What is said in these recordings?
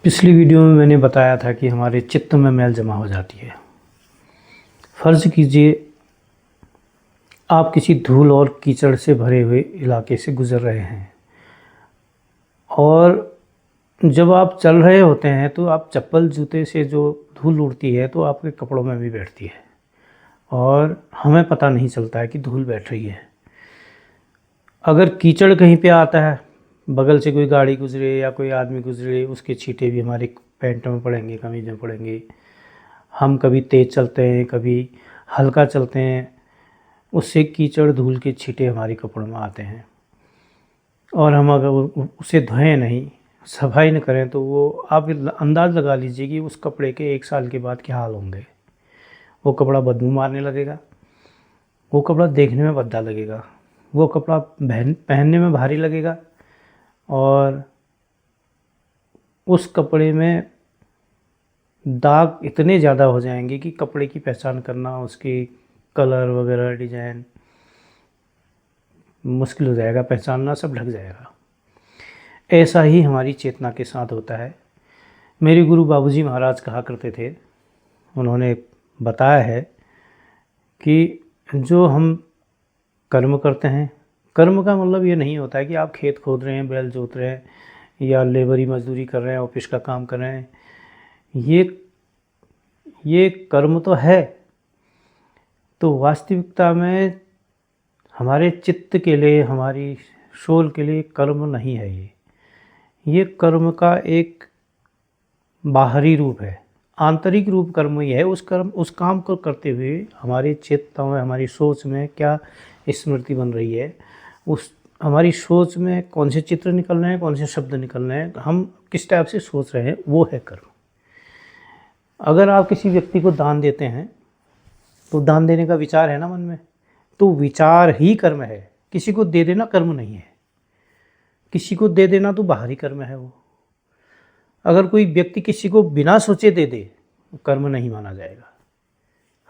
पिछली वीडियो में मैंने बताया था कि हमारे चित्त में मैल जमा हो जाती है। फ़र्ज़ कीजिए आप किसी धूल और कीचड़ से भरे हुए इलाके से गुज़र रहे हैं और जब आप चल रहे होते हैं तो आप चप्पल जूते से जो धूल उड़ती है तो आपके कपड़ों में भी बैठती है और हमें पता नहीं चलता है कि धूल बैठ रही है। अगर कीचड़ कहीं पे आता है, बगल से कोई गाड़ी गुज़रे या कोई आदमी गुज़रे, उसके छींटे भी हमारे पैंट में पड़ेंगे, कमीज़ में पड़ेंगे। हम कभी तेज़ चलते हैं, कभी हल्का चलते हैं, उससे कीचड़ धूल के छींटे हमारे कपड़ों में आते हैं और हम अगर उसे धोएं नहीं, सफाई न करें तो वो आप अंदाज़ लगा लीजिए कि उस कपड़े के 1 साल के बाद क्या हाल होंगे। वो कपड़ा बदबू मारने लगेगा, वो कपड़ा देखने में भद्दा लगेगा, वो कपड़ा पहनने में भारी लगेगा और उस कपड़े में दाग इतने ज़्यादा हो जाएंगे कि कपड़े की पहचान करना, उसकी कलर वगैरह डिज़ाइन मुश्किल हो जाएगा, पहचानना सब ढक जाएगा। ऐसा ही हमारी चेतना के साथ होता है। मेरे गुरु बाबूजी महाराज कहा करते थे, उन्होंने बताया है कि जो हम कर्म करते हैं, कर्म का मतलब ये नहीं होता है कि आप खेत खोद रहे हैं, बैल जोत रहे हैं या लेबरी मजदूरी कर रहे हैं, ऑफिस का काम कर रहे हैं। ये कर्म तो है, तो वास्तविकता में हमारे चित्त के लिए, हमारी सोल के लिए कर्म नहीं है। ये कर्म का एक बाहरी रूप है। आंतरिक रूप कर्म ही है। उस काम को करते हुए हमारे चित्त में, हमारी सोच में क्या स्मृति बन रही है, उस हमारी सोच में कौन से चित्र निकल रहे हैं, कौन से शब्द निकल रहे हैं, हम किस टाइप से सोच रहे हैं, वो है कर्म। अगर आप किसी व्यक्ति को दान देते हैं तो दान देने का विचार है ना मन में, तो विचार ही कर्म है। किसी को दे देना कर्म नहीं है। किसी को दे देना तो बाहरी कर्म है। वो अगर कोई व्यक्ति किसी को बिना सोचे दे दे तो कर्म नहीं माना जाएगा।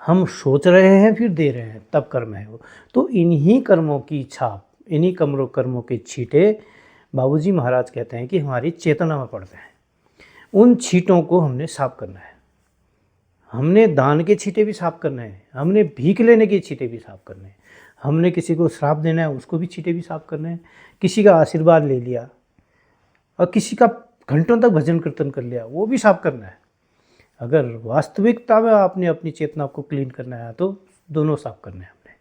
हम सोच रहे हैं फिर दे रहे हैं, तब कर्म है वो। तो इन्हीं कर्मों की छाप, इन्हीं कर्मों के छींटे बाबूजी महाराज कहते हैं कि हमारी चेतना में पड़ते हैं। उन छींटों को हमने साफ करना है। हमने दान के छींटे भी साफ करने हैं, हमने भीख लेने के छींटे भी साफ करने हैं, हमने किसी को श्राप देना है उसको भी छींटे भी साफ करने हैं, किसी का आशीर्वाद ले लिया और किसी का घंटों तक भजन कीर्तन कर लिया, वो भी साफ करना है। अगर वास्तविकता में आपने अपनी चेतना को क्लीन करना है तो दोनों साफ करने हैं हमने।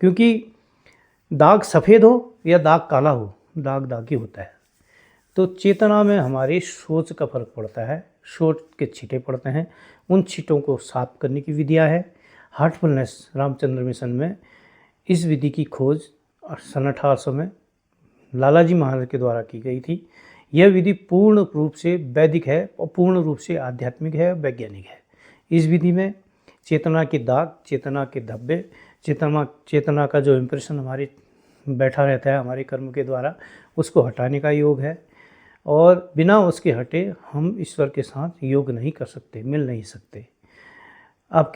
क्योंकि दाग सफ़ेद हो या दाग काला हो, दाग दाग ही होता है। तो चेतना में हमारी सोच का फर्क पड़ता है, सोच के छींटे पड़ते हैं। उन छींटों को साफ करने की विधियाँ है। हार्टफुलनेस रामचंद्र मिशन में इस विधि की खोज सन 1800 में लालाजी महाराज के द्वारा की गई थी। यह विधि पूर्ण रूप से वैदिक है और पूर्ण रूप से आध्यात्मिक है, वैज्ञानिक है। इस विधि में चेतना के दाग, चेतना के धब्बे, चेतना का जो इम्प्रेशन हमारे बैठा रहता है हमारे कर्म के द्वारा, उसको हटाने का योग है। और बिना उसके हटे हम ईश्वर के साथ योग नहीं कर सकते, मिल नहीं सकते। आप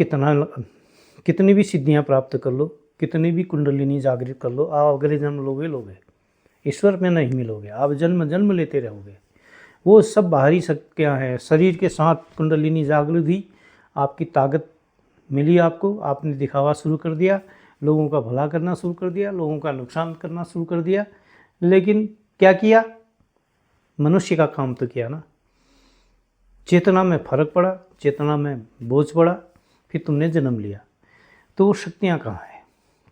कितनी भी सिद्धियां प्राप्त कर लो, कितनी भी कुंडलिनी जागृत कर लो, आप अगले जन्म लोगे, ईश्वर में नहीं मिलोगे। आप जन्म जन्म लेते रहोगे। वो सब बाहरी शक्तियाँ हैं। शरीर के साथ कुंडलिनी जागृत हुई, आपकी ताकत मिली आपको, आपने दिखावा शुरू कर दिया, लोगों का भला करना शुरू कर दिया, लोगों का नुकसान करना शुरू कर दिया। लेकिन क्या किया? मनुष्य का काम तो किया ना। चेतना में फर्क पड़ा, चेतना में बोझ पड़ा, फिर तुमने जन्म लिया। तो वो शक्तियाँ कहाँ हैं?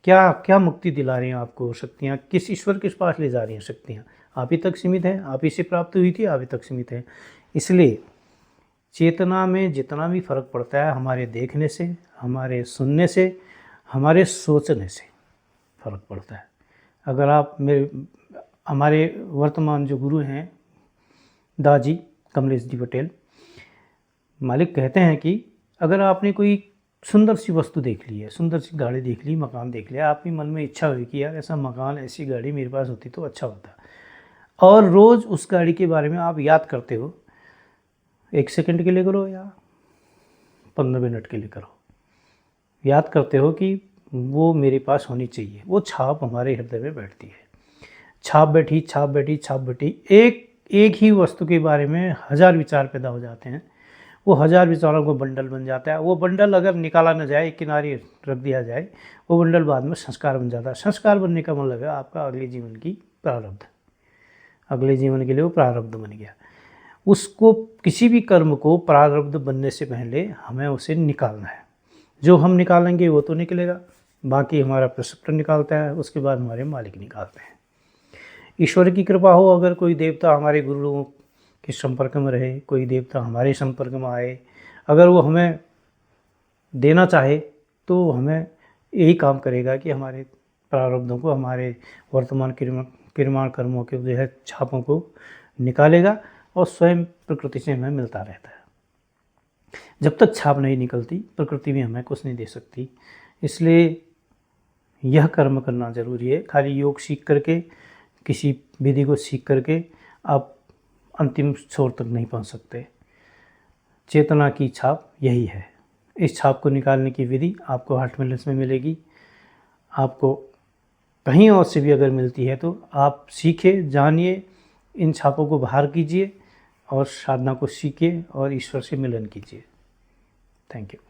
क्या क्या मुक्ति दिला रही हैं आपको शक्तियाँ? किस ईश्वर के पास ले जा रही हैं शक्तियाँ? आप ही तक सीमित हैं, आप ही से प्राप्त हुई थी, आप ही तक सीमित है। इसलिए चेतना में जितना भी फर्क पड़ता है, हमारे देखने से, हमारे सुनने से, हमारे सोचने से फर्क पड़ता है। अगर आप हमारे वर्तमान जो गुरु हैं दाजी कमलेश जी पटेल, मालिक कहते हैं कि अगर आपने कोई सुंदर सी वस्तु देख ली है, सुंदर सी गाड़ी देख ली, मकान देख लिया, आपके मन में इच्छा हुई कि यार ऐसा मकान, ऐसी गाड़ी मेरे पास होती तो अच्छा होता, और रोज़ उस गाड़ी के बारे में आप याद करते हो, 1 सेकंड के लिए करो या 15 मिनट के लिए करो, याद करते हो कि वो मेरे पास होनी चाहिए, वो छाप हमारे हृदय में बैठती है। छाप बैठी, छाप बैठी, छाप बैठी, एक ही वस्तु के बारे में 1000 विचार पैदा हो जाते हैं। वो 1000 विचारों को बंडल बन जाता है। वो बंडल अगर निकाला न जाए, किनारे रख दिया जाए, वो बंडल बाद में संस्कार बन जाता है। संस्कार बनने का मतलब है आपका अगले जीवन की प्रारब्ध। अगले जीवन के लिए वो प्रारब्ध बन गया। उसको, किसी भी कर्म को प्रारब्ध बनने से पहले हमें उसे निकालना है। जो हम निकालेंगे वो तो निकलेगा, बाकी हमारा प्रेस्क्रिप्टर निकालता है, उसके बाद हमारे मालिक निकालते हैं। ईश्वर की कृपा हो, अगर कोई देवता हमारे गुरुओं के संपर्क में रहे, कोई देवता हमारे संपर्क में आए, अगर वो हमें देना चाहे तो हमें यही काम करेगा कि हमारे प्रारब्धों को, हमारे वर्तमान क्रियमाण कर्मों के जो है छापों को निकालेगा और स्वयं प्रकृति से हमें मिलता रहता है। जब तक छाप नहीं निकलती, प्रकृति भी हमें कुछ नहीं दे सकती। इसलिए यह कर्म करना ज़रूरी है। खाली योग सीख करके, किसी विधि को सीख करके आप अंतिम छोर तक नहीं पहुंच सकते। चेतना की छाप यही है। इस छाप को निकालने की विधि आपको हार्ट मिलर्स में मिलेगी। आपको कहीं और से भी अगर मिलती है तो आप सीखें, जानिए, इन छापों को बाहर कीजिए और साधना को सीखिए और ईश्वर से मिलन कीजिए। Thank you.